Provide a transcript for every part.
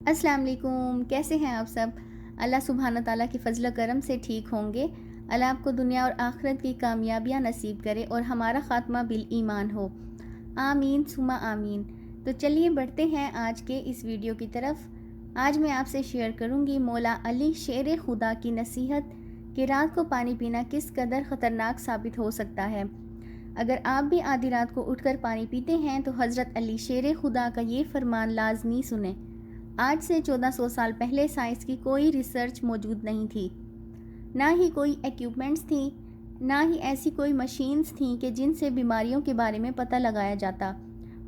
अस्सलाम वालेकुम, कैसे हैं आप सब। अल्लाह सुब्हान ताला की फ़ज़ल करम से ठीक होंगे। अल्लाह आपको दुनिया और आखिरत की कामयाबियाँ नसीब करे और हमारा ख़ात्मा बिल ईमान हो। आमीन सुमा आमीन। तो चलिए बढ़ते हैं आज के इस वीडियो की तरफ। आज मैं आपसे शेयर करूंगी मौला अली शेर खुदा की नसीहत कि रात को पानी पीना किस कदर ख़तरनाक साबित हो सकता है। अगर आप भी आधी रात को उठकर पानी पीते हैं तो हज़रत अली शेर खुदा का ये फरमान लाजमी सुने। आज से 1400 साल पहले साइंस की कोई रिसर्च मौजूद नहीं थी, ना ही कोई इक्विपमेंट्स थी, ना ही ऐसी कोई मशीन्स थी कि जिनसे बीमारियों के बारे में पता लगाया जाता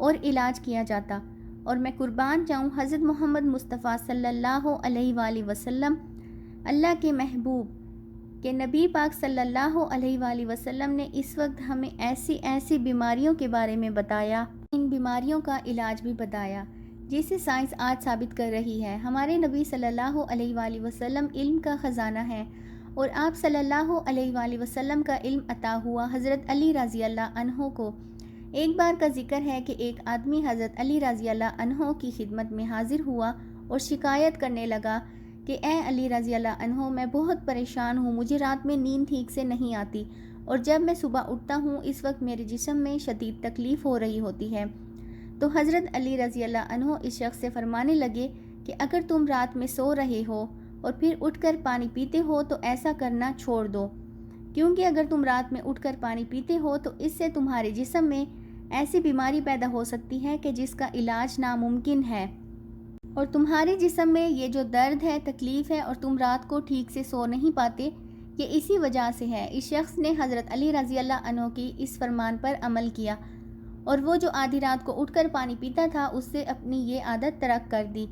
और इलाज किया जाता। और मैं कुर्बान जाऊँ, हज़रत मोहम्मद मुस्तफ़ा सल्लल्लाहु अलैहि वसल्लम अल्लाह के महबूब के नबी पाक सल्लल्लाहु अलैहि वसल्लम ने इस वक्त हमें ऐसी ऐसी बीमारियों के बारे में बताया, इन बीमारियों का इलाज भी बताया जिसे साइंस आज साबित कर रही है। हमारे नबी सल्लल्लाहु अलैहि वसल्लम इल्म का ख़जाना है और आप सल्लल्लाहु अलैहि वसल्लम का इल्म अता हुआ हज़रत अली रज़ी अल्लाह अन्हो को। एक बार का जिक्र है कि एक आदमी हज़रत अली रज़ी अल्लाह अन्हो की खिदमत में हाजिर हुआ और शिकायत करने लगा कि ए अली रज़ी अल्लाह अन्हो, मैं बहुत परेशान हूँ, मुझे रात में नींद ठीक से नहीं आती और जब मैं सुबह उठता हूँ इस वक्त मेरे जिस्म में शदीद तकलीफ़ हो रही होती है। तो हज़रत अली रज़ी अल्लाह अन्हो इस शख्स से फरमाने लगे कि अगर तुम रात में सो रहे हो और फिर उठकर पानी पीते हो तो ऐसा करना छोड़ दो, क्योंकि अगर तुम रात में उठकर पानी पीते हो तो इससे तुम्हारे जिस्म में ऐसी बीमारी पैदा हो सकती है कि जिसका इलाज नामुमकिन है और तुम्हारे जिस्म में ये जो दर्द है, तकलीफ़ है और तुम रात को ठीक से सो नहीं पाते, ये इसी वजह से है। इस शख्स ने हज़रत अली रज़ी अल्लाह अन्हो की इस फरमान पर अमल किया और वो जो आधी रात को उठकर पानी पीता था उससे अपनी ये आदत तर्क कर दी।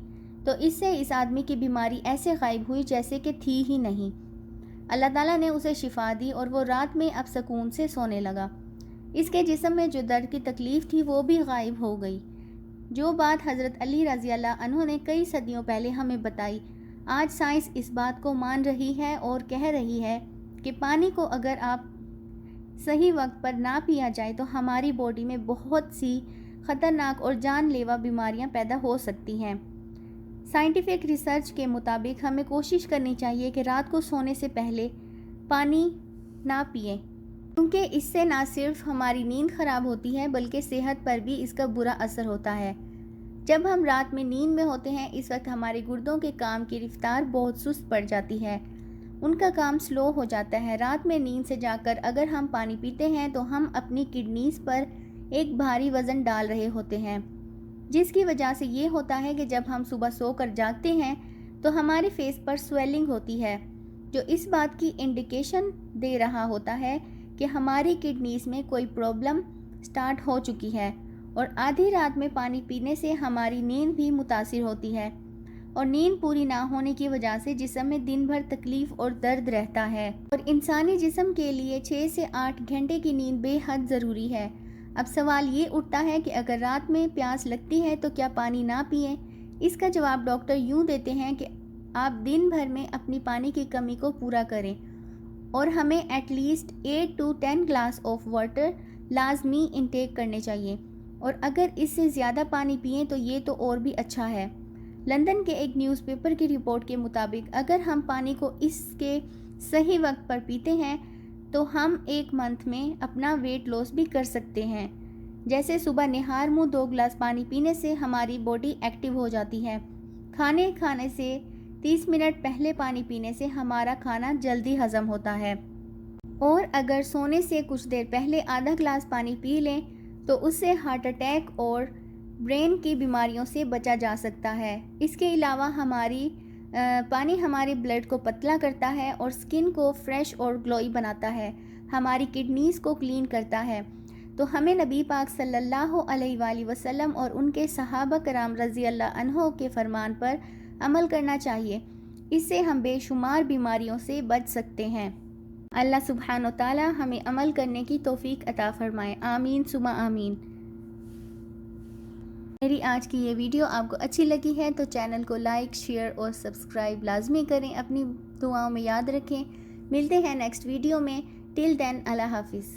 तो इससे इस आदमी की बीमारी ऐसे गायब हुई जैसे कि थी ही नहीं। अल्लाह ताला ने उसे शिफा दी और वो रात में अब सुकून से सोने लगा। इसके जिस्म में जो दर्द की तकलीफ़ थी वो भी गायब हो गई। जो बात हज़रत अली रज़ी अल्लाह अन्हो ने कई सदियों पहले हमें बताई, आज साइंस इस बात को मान रही है और कह रही है कि पानी को अगर आप सही वक्त पर ना पिया जाए तो हमारी बॉडी में बहुत सी ख़तरनाक और जानलेवा बीमारियां पैदा हो सकती हैं। साइंटिफिक रिसर्च के मुताबिक हमें कोशिश करनी चाहिए कि रात को सोने से पहले पानी ना पिएं, क्योंकि इससे ना सिर्फ हमारी नींद ख़राब होती है बल्कि सेहत पर भी इसका बुरा असर होता है। जब हम रात में नींद में होते हैं इस वक्त हमारे गुर्दों के काम की रफ्तार बहुत सुस्त पड़ जाती है, उनका काम स्लो हो जाता है। रात में नींद से जाकर अगर हम पानी पीते हैं तो हम अपनी किडनीज़ पर एक भारी वज़न डाल रहे होते हैं, जिसकी वजह से ये होता है कि जब हम सुबह सोकर जागते हैं तो हमारे फेस पर स्वेलिंग होती है, जो इस बात की इंडिकेशन दे रहा होता है कि हमारी किडनीज़ में कोई प्रॉब्लम स्टार्ट हो चुकी है। और आधी रात में पानी पीने से हमारी नींद भी मुतासिर होती है और नींद पूरी ना होने की वजह से जिस्म में दिन भर तकलीफ़ और दर्द रहता है। और इंसानी जिस्म के लिए 6 से 8 घंटे की नींद बेहद ज़रूरी है। अब सवाल ये उठता है कि अगर रात में प्यास लगती है तो क्या पानी ना पिएं? इसका जवाब डॉक्टर यूँ देते हैं कि आप दिन भर में अपनी पानी की कमी को पूरा करें और हमें at least 8 to 10 glass of water लाजमी इंटेक करने चाहिए और अगर इससे ज़्यादा पानी पिएं तो ये तो और भी अच्छा है। लंदन के एक न्यूज़पेपर की रिपोर्ट के मुताबिक अगर हम पानी को इसके सही वक्त पर पीते हैं तो हम एक मंथ में अपना वेट लॉस भी कर सकते हैं। जैसे सुबह निहार मुँह 2 गिलास पानी पीने से हमारी बॉडी एक्टिव हो जाती है। खाने खाने से 30 मिनट पहले पानी पीने से हमारा खाना जल्दी हज़म होता है और अगर सोने से कुछ देर पहले आधा गिलास पानी पी लें तो उससे हार्ट अटैक और ब्रेन की बीमारियों से बचा जा सकता है। इसके अलावा पानी हमारे ब्लड को पतला करता है और स्किन को फ्रेश और ग्लोई बनाता है, हमारी किडनीज़ को क्लीन करता है। तो हमें नबी पाक सल्लल्लाहु अलैहि वसल्लम और उनके सहाबा कराम रज़ी अल्लाह अन्हो के फरमान पर अमल करना चाहिए। इससे हम बेशुमार बीमारियों से बच सकते हैं। अल्लाह सुब्हान व तआला हमें अमल करने की तौफीक अता फरमाए। आमीन सुमा आमीन। मेरी आज की ये वीडियो आपको अच्छी लगी है तो चैनल को लाइक, शेयर और सब्सक्राइब लाजमी करें। अपनी दुआओं में याद रखें। मिलते हैं नेक्स्ट वीडियो में। टिल देन अल्लाह हाफिज़।